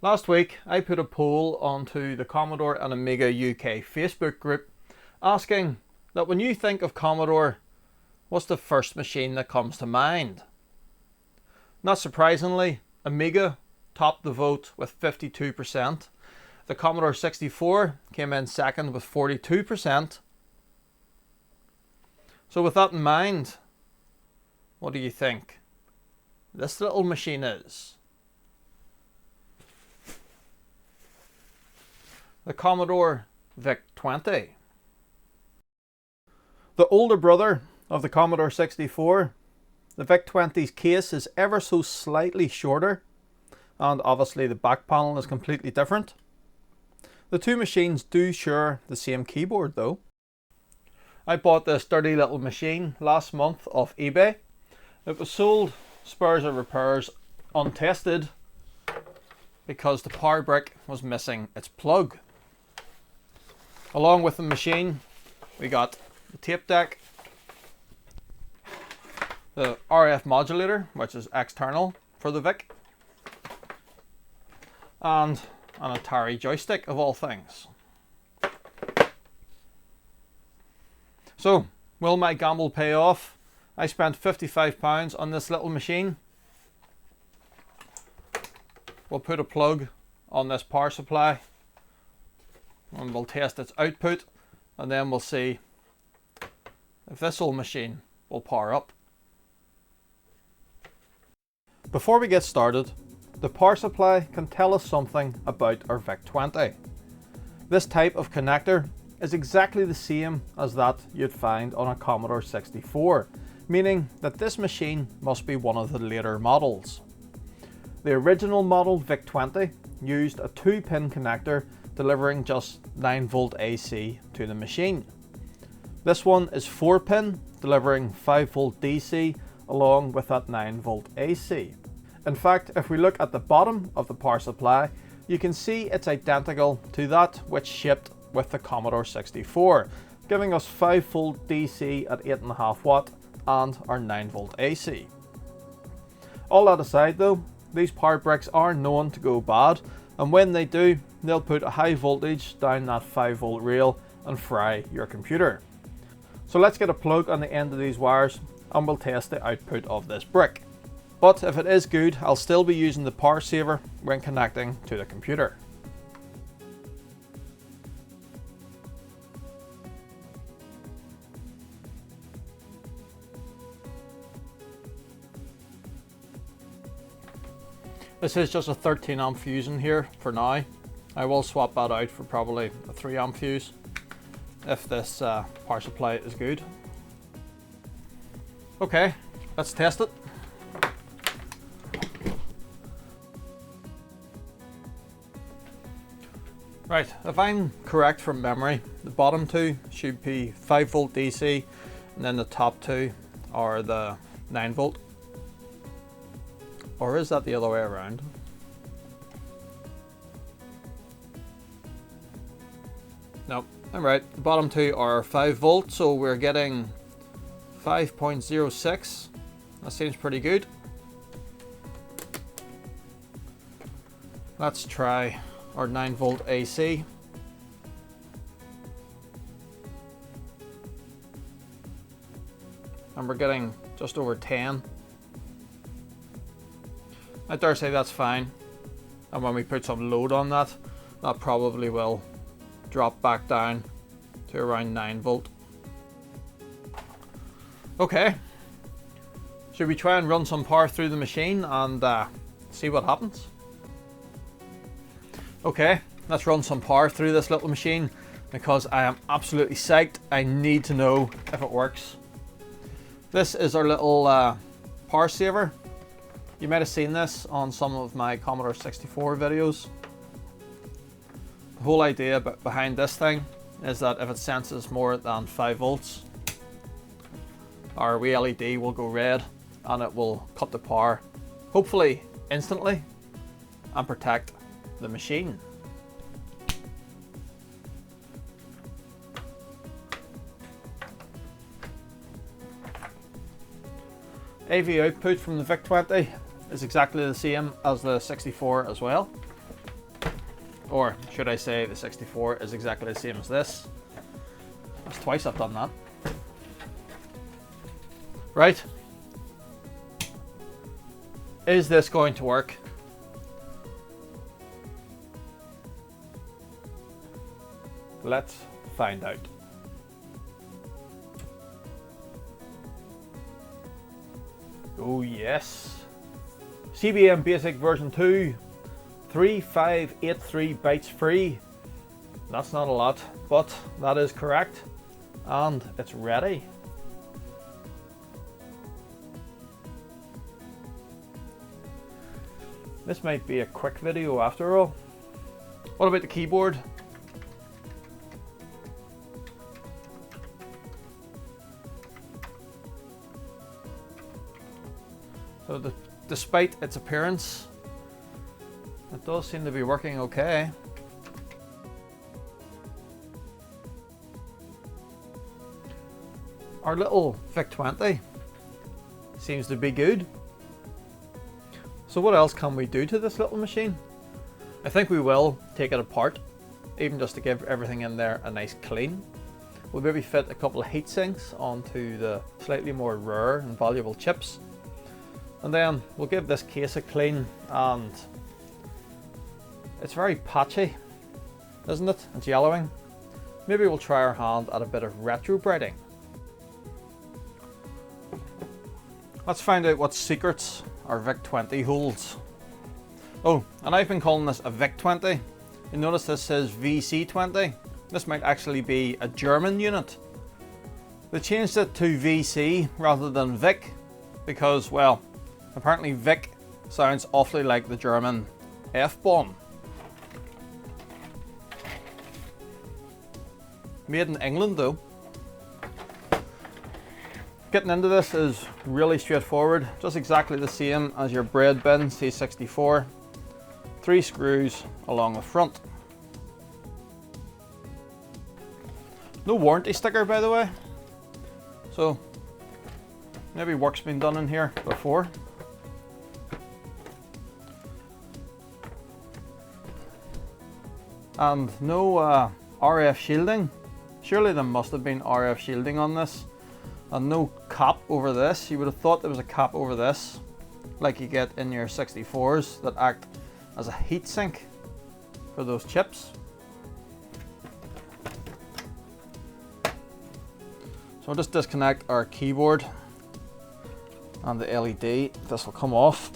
Last week I put a poll onto the Commodore and Amiga UK Facebook group asking that when you think of Commodore, what's the first machine that comes to mind? Not surprisingly, Amiga topped the vote with 52%. The Commodore 64 came in second with 42%. So with that in mind, what do you think this little machine is? The Commodore VIC-20. The older brother of the Commodore 64, the VIC-20's case is ever so slightly shorter, and obviously the back panel is completely different. The two machines do share the same keyboard though. I bought this dirty little machine last month off eBay. It was sold spares or repairs untested because the power brick was missing its plug. Along with the machine, we got the tape deck, the RF modulator, which is external for the VIC, and an Atari joystick of all things. So, will my gamble pay off? I spent £55 on this little machine. We'll put a plug on this power supply and we'll test its output, and then we'll see if this old machine will power up. Before we get started, the power supply can tell us something about our VIC-20. This type of connector is exactly the same as that you'd find on a Commodore 64, meaning that this machine must be one of the later models. The original model VIC-20 used a 2-pin connector delivering just 9V AC to the machine. This one is 4-pin, delivering 5V DC along with that 9V AC. In fact, if we look at the bottom of the power supply, you can see it's identical to that which shipped with the Commodore 64, giving us 5V DC at 8.5W and our 9V AC. All that aside though, these power bricks are known to go bad, and when they do, they'll put a high voltage down that 5V rail and fry your computer. So let's get a plug on the end of these wires and we'll test the output of this brick. But if it is good, I'll still be using the power saver when connecting to the computer. This is just a 13 amp fuse in here for now. I will swap that out for probably a 3 amp fuse if this power supply is good. Okay, let's test it. Right, if I'm correct from memory, the bottom two should be 5V DC and then the top two are the 9V. Or is that the other way around? No, I'm right. The bottom two are 5V, so we're getting 5.06. That seems pretty good. Let's try our 9V AC. And we're getting just over 10. I dare say that's fine, and when we put some load on that, that probably will drop back down to around 9V. Okay, should we try and run some power through the machine and see what happens? Okay, let's run some power through this little machine because I am absolutely psyched. I need to know if it works. This is our little power saver. You might have seen this on some of my Commodore 64 videos. The whole idea behind this thing is that if it senses more than 5V, our wee LED will go red and it will cut the power, hopefully instantly, and protect the machine. AV output from the VIC-20 is exactly the same as the 64 as well. Or should I say the 64 is exactly the same as this. That's twice I've done that. Right. Is this going to work? Let's find out. Oh yes. CBM Basic version 2, 3583 bytes free. That's not a lot, but that is correct. And it's ready. This might be a quick video after all. What about the keyboard? So despite its appearance, it does seem to be working okay. Our little VIC-20 seems to be good. So what else can we do to this little machine? I think we will take it apart, even just to give everything in there a nice clean. We'll maybe fit a couple of heat sinks onto the slightly more rare and valuable chips. And then we'll give this case a clean, and it's very patchy, isn't it? It's yellowing. Maybe we'll try our hand at a bit of retrobrightening. Let's find out what secrets our VIC-20 holds. Oh, and I've been calling this a VIC-20. You notice this says VC-20. This might actually be a German unit. They changed it to VC rather than VIC because, well, apparently VIC sounds awfully like the German F-bomb. Made in England though. Getting into this is really straightforward, just exactly the same as your bread bin C64. 3 screws along the front. No warranty sticker, by the way, so maybe work's been done in here before. And no RF shielding. Surely there must have been RF shielding on this. And no cap over this. You would have thought there was a cap over this, like you get in your 64s that act as a heat sink for those chips. So we'll just disconnect our keyboard and the LED. This will come off.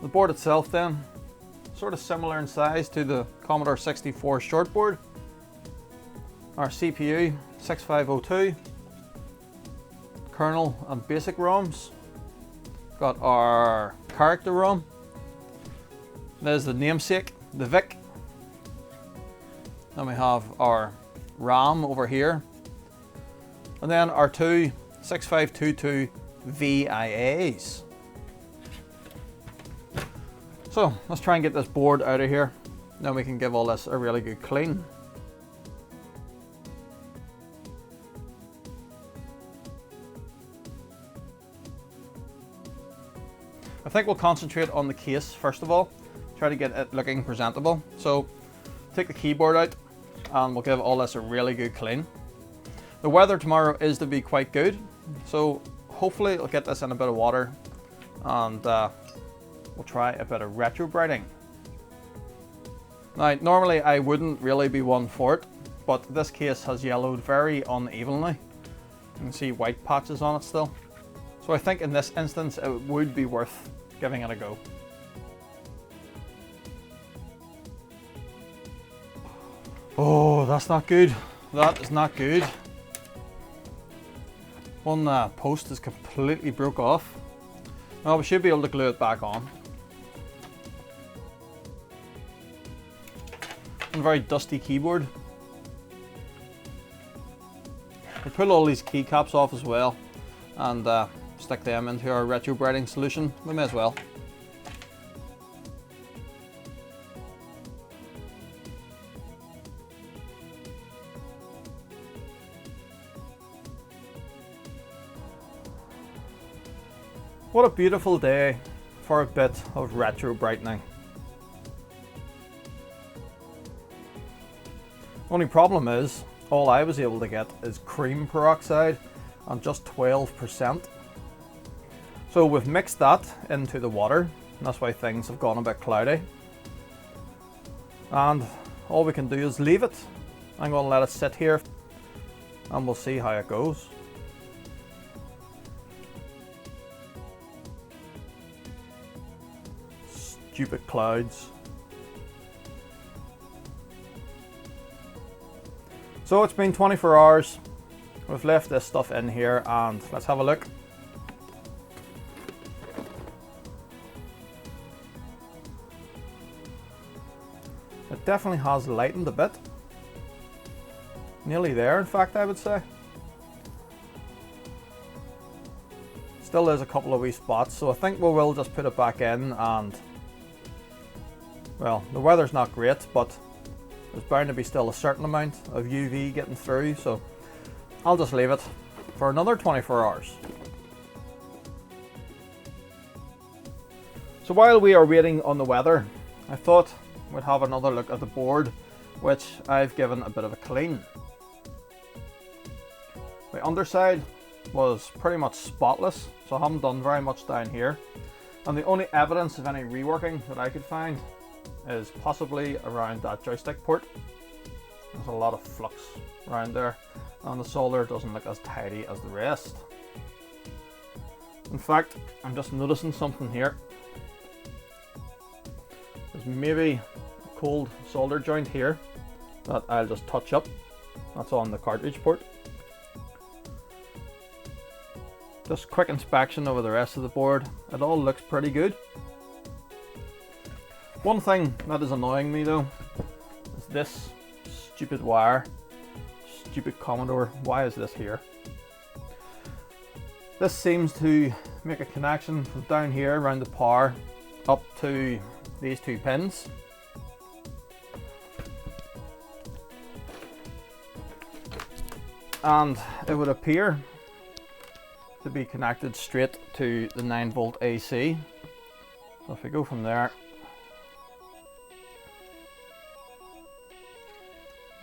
The board itself then, sort of similar in size to the Commodore 64 shortboard. Our CPU 6502, kernel and basic ROMs. Got our character ROM. There's the namesake, the VIC. Then we have our RAM over here. And then our two 6522 VIAs. So let's try and get this board out of here. Then we can give all this a really good clean. I think we'll concentrate on the case first of all, try to get it looking presentable. So take the keyboard out and we'll give all this a really good clean. The weather tomorrow is to be quite good, so hopefully it'll get this in a bit of water, and we'll try a bit of retrobrightening. Now normally I wouldn't really be one for it, but this case has yellowed very unevenly. You can see white patches on it still. So I think in this instance it would be worth giving it a go. Oh, that's not good. That is not good. One post is completely broke off. Well, we should be able to glue it back on. And very dusty keyboard. We'll pull all these keycaps off as well and stick them into our retrobrightening solution. We may as well. What a beautiful day for a bit of retrobrightening. Only problem is, all I was able to get is cream peroxide and just 12%. So we've mixed that into the water, and that's why things have gone a bit cloudy. And all we can do is leave it. I'm going to let it sit here and we'll see how it goes. Stupid clouds. So it's been 24 hours. We've left this stuff in here and let's have a look. It definitely has lightened a bit. Nearly there, in fact, I would say. Still is a couple of wee spots, so I think we will just put it back in and, well, the weather's not great, but there's bound to be still a certain amount of UV getting through, so I'll just leave it for another 24 hours. So while we are waiting on the weather, I thought we'd have another look at the board, which I've given a bit of a clean. The underside was pretty much spotless, so I haven't done very much down here. And the only evidence of any reworking that I could find is possibly around that joystick port. There's a lot of flux around there, and the solder doesn't look as tidy as the rest. In fact, I'm just noticing something here. There's maybe a cold solder joint here that I'll just touch up. That's on the cartridge port. Just quick inspection over the rest of the board. It all looks pretty good. One thing that is annoying me though is this stupid wire. Stupid Commodore. Why is this here? This seems to make a connection from down here around the power up to these two pins. And it would appear to be connected straight to the 9-volt AC. So if we go from there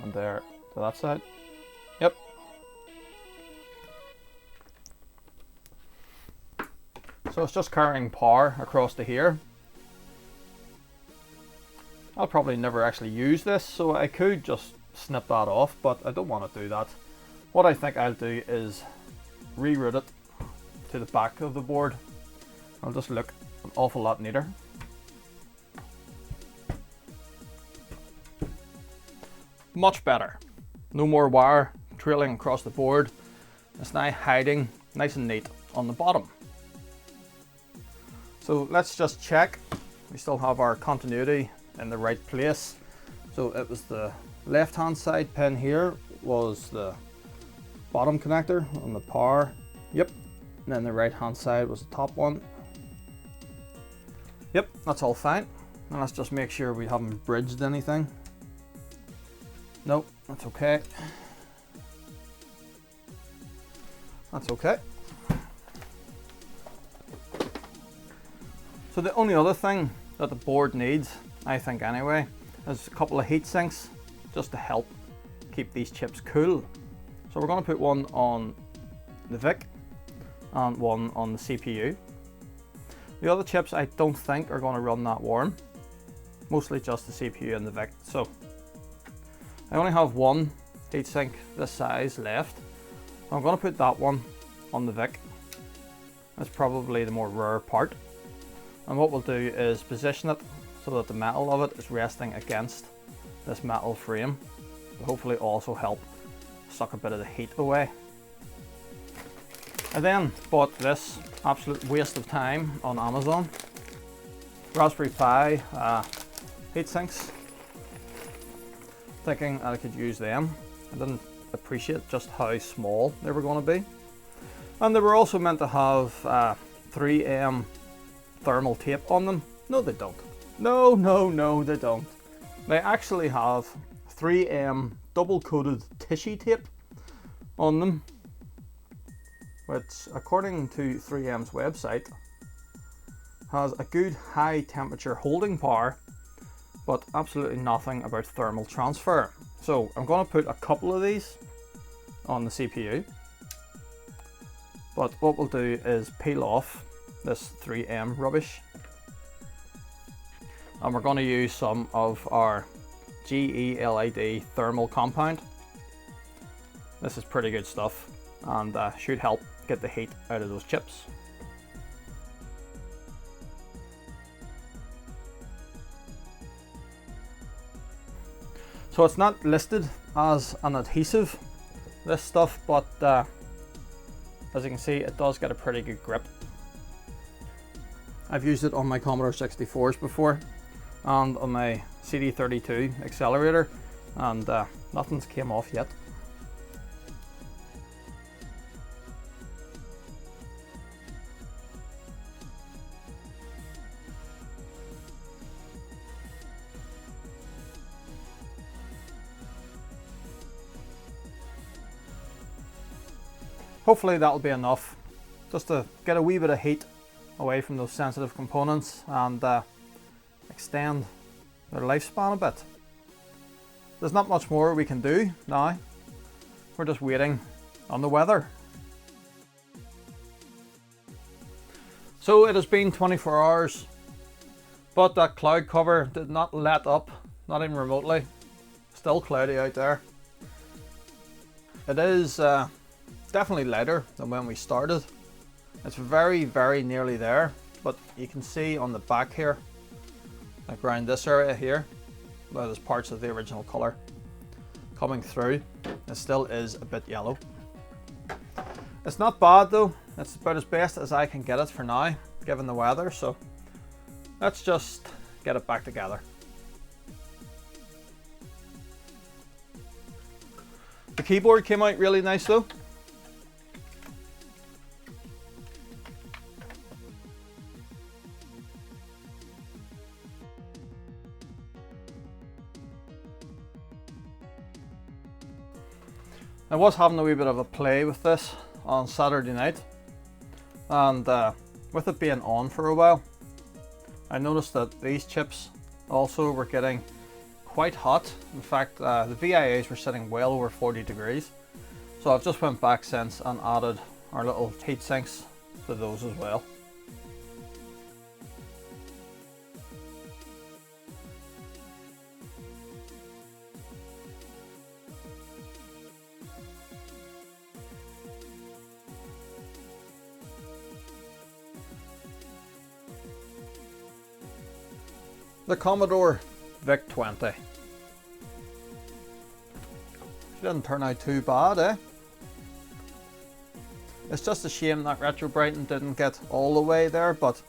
and there to that side, yep. So it's just carrying power across to here. I'll probably never actually use this, so I could just snip that off, but I don't want to do that. What I think I'll do is reroute it to the back of the board. I'll just look an awful lot neater. Much better. No more wire trailing across the board. It's now hiding nice and neat on the bottom. So let's just check. We still have our continuity in the right place. So it was the left hand side pin here was the bottom connector on the power. Yep. And then the right hand side was the top one. Yep, that's all fine. And let's just make sure we haven't bridged anything. Nope, that's okay. That's okay. So the only other thing that the board needs, I think anyway, is a couple of heat sinks just to help keep these chips cool. So we're going to put one on the VIC and one on the CPU. The other chips I don't think are going to run that warm, mostly just the CPU and the VIC. So I only have one heatsink this size left. I'm going to put that one on the VIC. That's probably the more rare part. And what we'll do is position it so that the metal of it is resting against this metal frame, to hopefully also help suck a bit of the heat away. I then bought this absolute waste of time on Amazon. Raspberry Pi heatsinks, thinking I could use them. I didn't appreciate just how small they were going to be. And they were also meant to have 3M thermal tape on them. No, they don't. No, they don't. They actually have 3M double-coated tissue tape on them, which, according to 3M's website, has a good high temperature holding power, but absolutely nothing about thermal transfer. So I'm going to put a couple of these on the CPU, but what we'll do is peel off this 3M rubbish, and we're going to use some of our GELID thermal compound. This is pretty good stuff and should help get the heat out of those chips. So it's not listed as an adhesive, this stuff, but as you can see, it does get a pretty good grip. I've used it on my Commodore 64s before and on my CD32 accelerator, and nothing's came off yet. Hopefully that'll be enough just to get a wee bit of heat away from those sensitive components and extend their lifespan a bit. There's not much more we can do now. We're just waiting on the weather. So it has been 24 hours, but that cloud cover did not let up, not even remotely. Still cloudy out there. It is definitely lighter than when we started. It's very, very nearly there, but you can see on the back here, like around this area here, where there's parts of the original color coming through. It still is a bit yellow. It's not bad though. It's about as best as I can get it for now, given the weather. So let's just get it back together. The keyboard came out really nice though. I was having a wee bit of a play with this on Saturday night, and with it being on for a while, I noticed that these chips also were getting quite hot. In fact, the VIAs were sitting well over 40 degrees. So I've just went back since and added our little heat sinks to those as well. The Commodore VIC-20. Didn't turn out too bad, eh? It's just a shame that retrobrightening didn't get all the way there, but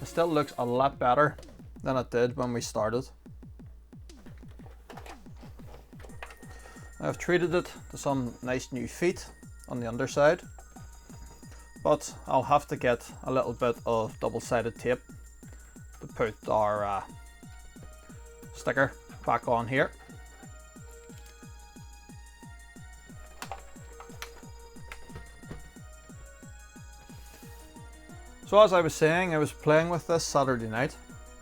it still looks a lot better than it did when we started. I've treated it to some nice new feet on the underside, but I'll have to get a little bit of double-sided tape to put our sticker back on here. So as I was saying, I was playing with this Saturday night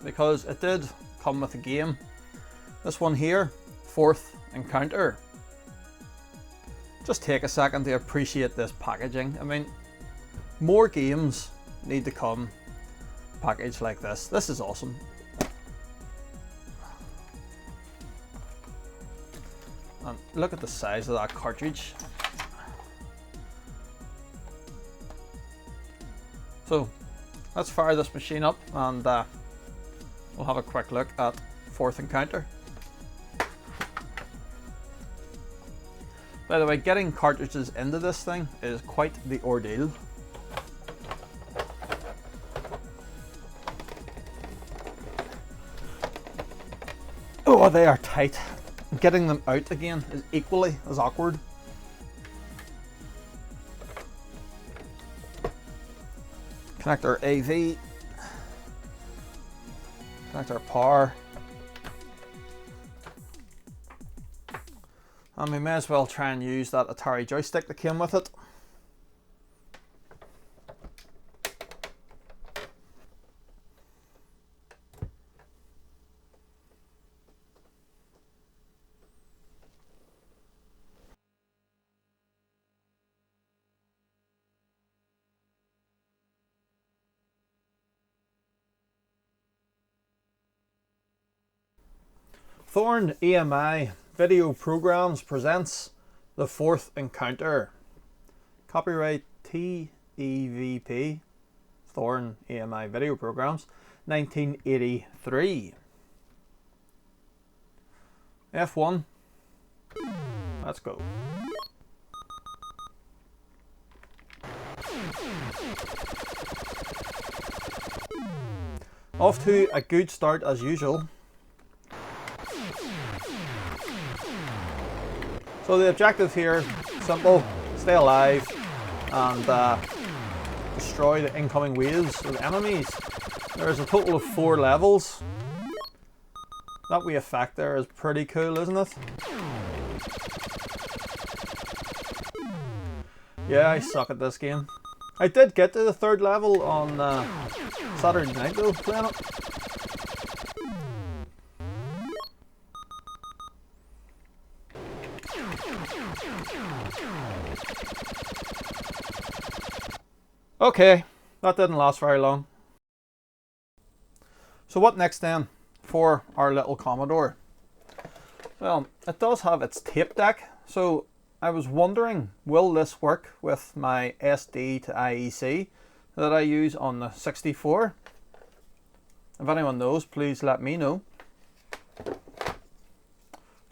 because it did come with a game. This one here, Fourth Encounter. Just take a second to appreciate this packaging. I mean, more games need to come packaged like this. This is awesome. And look at the size of that cartridge. So let's fire this machine up and we'll have a quick look at Fourth Encounter. By the way, getting cartridges into this thing is quite the ordeal. Oh, they are tight. Getting them out again is equally as awkward. Connect our AV, connect our power, and we may as well try and use that Atari joystick that came with it. Thorn AMI Video Programs presents The Fourth Encounter. Copyright TEVP, Thorn AMI Video Programs, 1983. F1. Let's go. Off to a good start as usual. So the objective here, simple, stay alive and destroy the incoming waves of enemies. There is a total of 4 levels. That wee effect there is pretty cool, isn't it? Yeah, I suck at this game. I did get to the 3rd level on Saturday night though, playing it. Okay, that didn't last very long. So what next then for our little Commodore? Well, it does have its tape deck, so I was wondering, will this work with my SD to IEC that I use on the 64? If anyone knows, please let me know.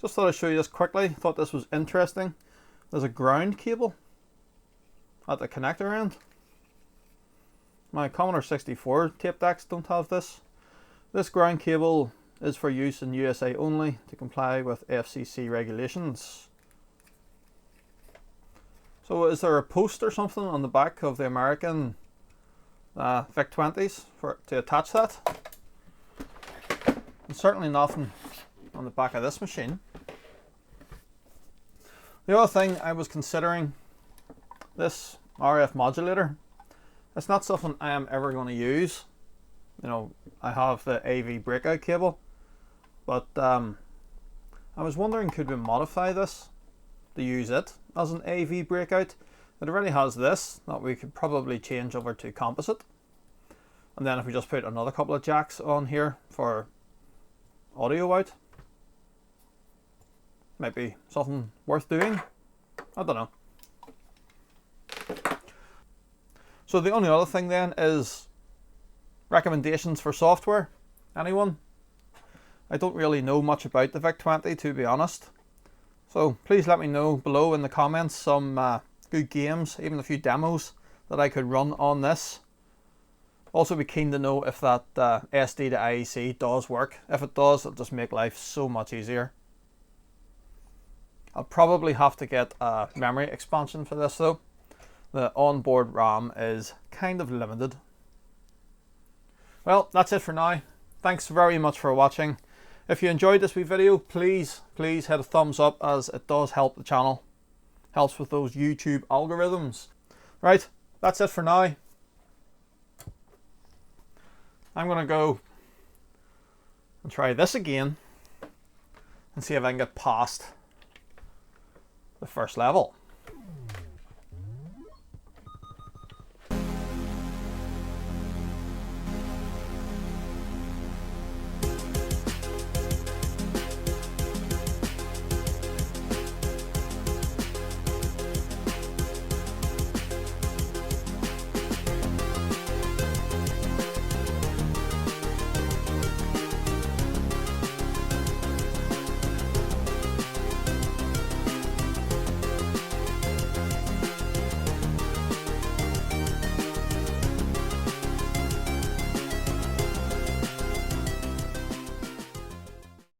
Just thought I'd show you this quickly, thought this was interesting. There's a ground cable at the connector end. My Commodore 64 tape decks don't have this. This ground cable is for use in USA only to comply with FCC regulations. So is there a post or something on the back of the American VIC-20s to attach that? And certainly nothing on the back of this machine. The other thing I was considering, this RF modulator. It's not something I am ever going to use. You know, I have the AV breakout cable, but I was wondering, could we modify this to use it as an AV breakout? It already has this that we could probably change over to composite, and then if we just put another couple of jacks on here for audio out, might be something worth doing. I don't know. So the only other thing then is recommendations for software. Anyone? I don't really know much about the VIC-20 to be honest. So please let me know below in the comments some good games, even a few demos that I could run on this. Also be keen to know if that SD to IEC does work. If it does, it'll just make life so much easier. I'll probably have to get a memory expansion for this though. The onboard RAM is kind of limited. Well, that's it for now. Thanks very much for watching. If you enjoyed this wee video, please hit a thumbs up, as it does help the channel. Helps with those YouTube algorithms. Right, that's it for now. I'm going to go and try this again and see if I can get past the first level.